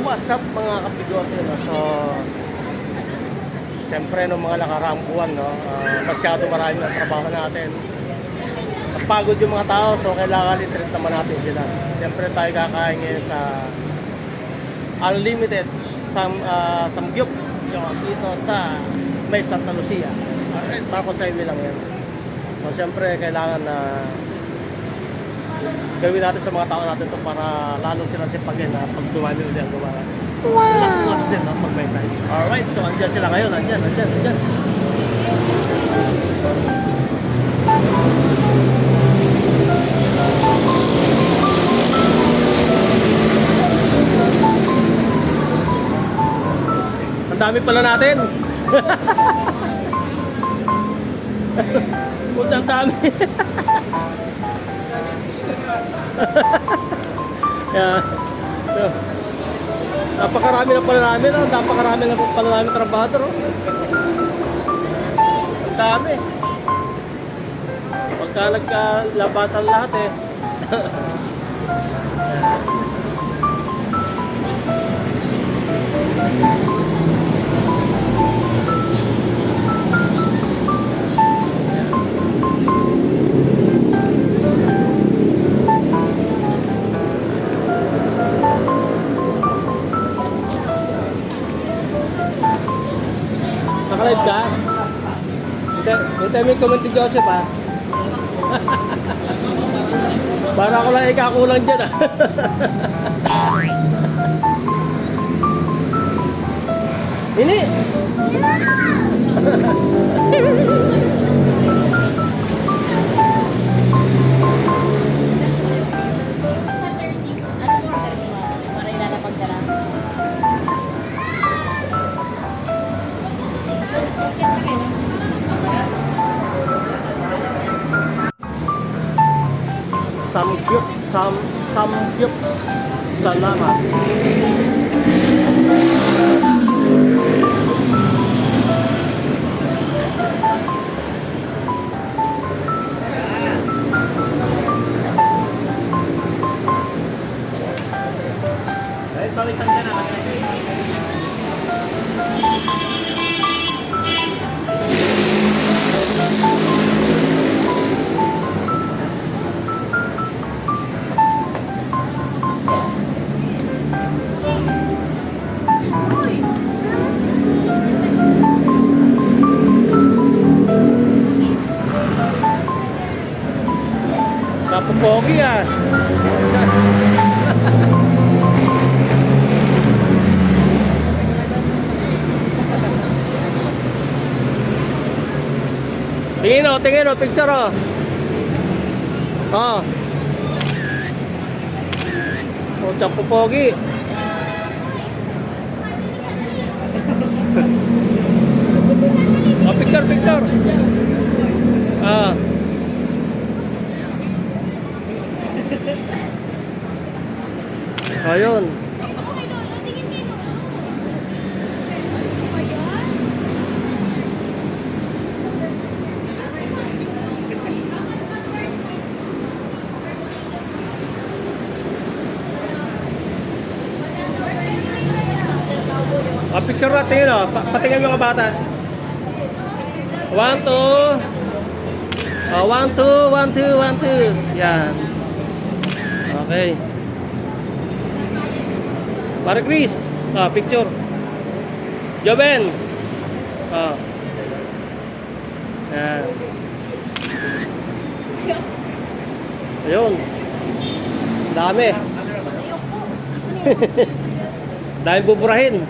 what's up mga kapigote, no? So, siyempre, no, mga nakaraang buwan, no, masyado marami ang trabaho natin. Napagod yung mga tao, so kailangan i-treat naman natin sila. Siyempre, tayo kakain ngayon sa Unlimited Samgyup, yung dito sa May Santa Lucia. Alright, para sa inyo lang yan. So, siyempre, kailangan na gawin natin sa mga tao natin to para lalo sila sipagin na pag dumami ulit ang gawa. Relax din no, pag may time. Alright, so andyan sila ngayon. Andyan. Ang dami pala natin. Putsang dami. Yeah. Napakarami na pala namin, no? Napakarami na pala namin trabador. Ang dami. Pagka nagkalabasan lahat eh. Naka-live ka? Hintay mo yung comment ni Joseph, ha? Para ako lang ikakulang dyan, ha? Ini! Samgyup salamat. Kahit pawisan ka na, Pogi ah. Tingin o, picture o. Oh. Oh, tiyampo pogi. Oh, picture. Ah. Ayun. Picture natin yun, patingin mga bata. 1, 2. 1, 2. Yan. Okay. Para Chris, picture. Joben. Yan. Ayun. Dami. Dahil buburahin.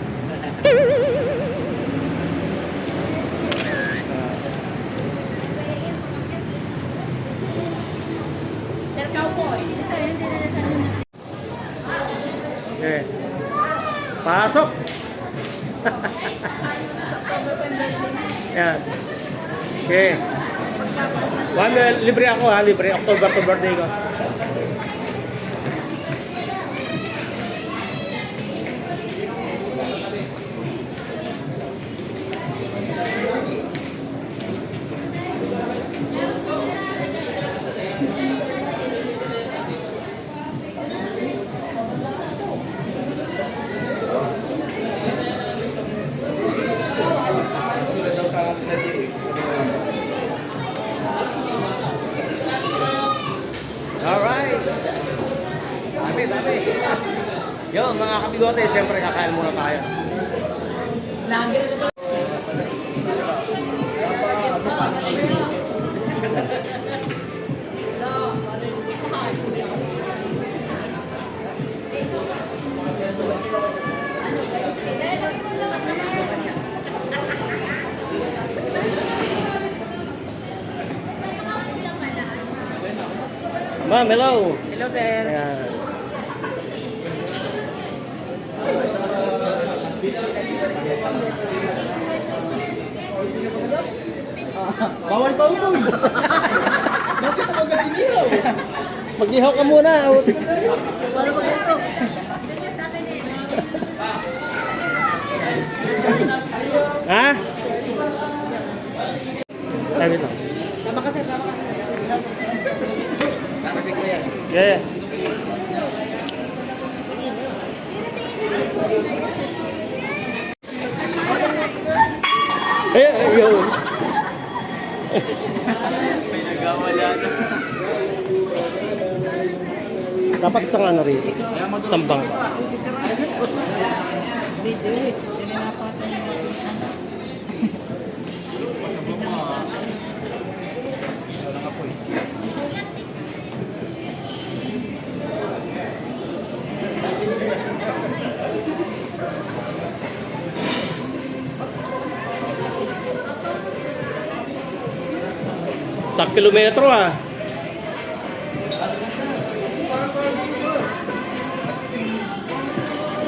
Sir Cowboy. Okay. Pasok. Yan. Okay. Libre ako ha, libre. October to birthday ko. bigote, siyempre kakain muna tayo. Lager ko. Ma'am, hello. Hello, sir. Ayan. Bawal pa utoy. Bakit mo agad inihaw? Mag-ihaw ka muna. Para ba ito? Ha? Ay, wait lang. Tama ka, sir. Tama ka. Tama si Kuya. Yeah. Yun. Pinagawala na. Dapat isang ano rin. Isang bang. Isang kilometro ah.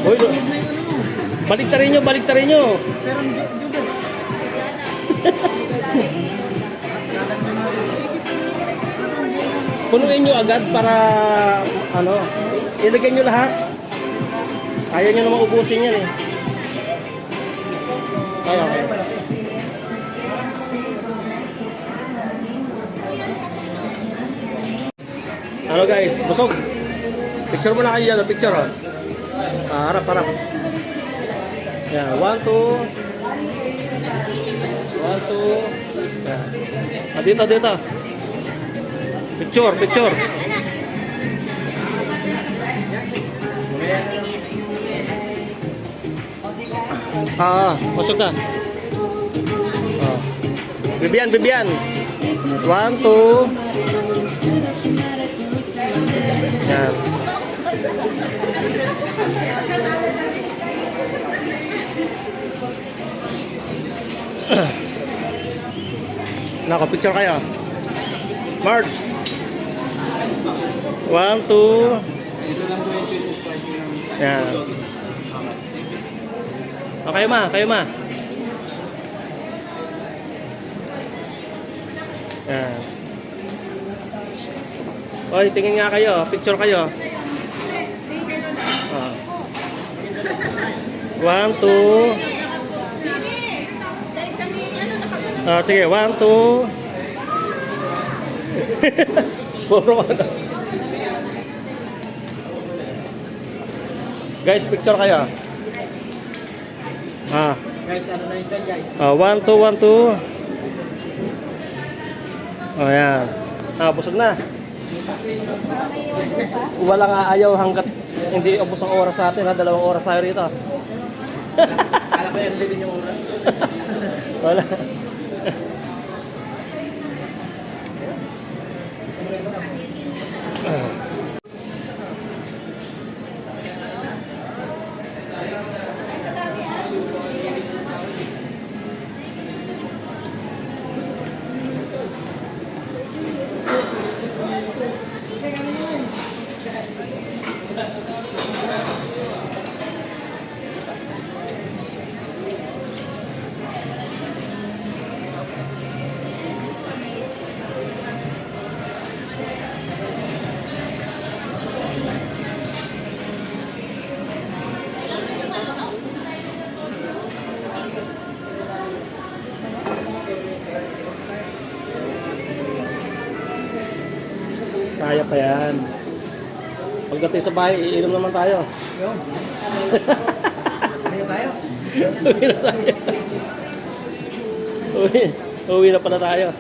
Hoy, baliktarin nyo, baliktarin nyo. Pero hindi Punuin nyo agad para ano, ilagay nyo lahat. Ayaw nyo na maubusin yan eh. Kaya, kaya. Ano guys, busog. Picture muna kayo yan, picture oh. Harap, harap. Yan, 1, 2. 1, 2. Yan. Dito, dito. Picture, picture. Masuk na. Bibian, Bibian. 1, 2. Yan. Nako, picture kayo. March. 1, 2. Yan. O, kayo ma, kayo ma. Yan. Oy, tingin nga kayo, picture kayo. 1, 2. Sige, 1, 2. Puro ko na. Guys, picture kayo. Guys, ano na yun dyan guys? 1, 2, 1, 2. Ayan. Busog na. Walang aayaw hanggat hindi ubos ang oras sa atin ha. 2 oras tayo rito. Kala ko yan din yung oras. Wala. Kaya pa yan. Pagdating sa bahay, iinom naman tayo. Kaya tayo? Uwi na tayo. Uwi na pala tayo.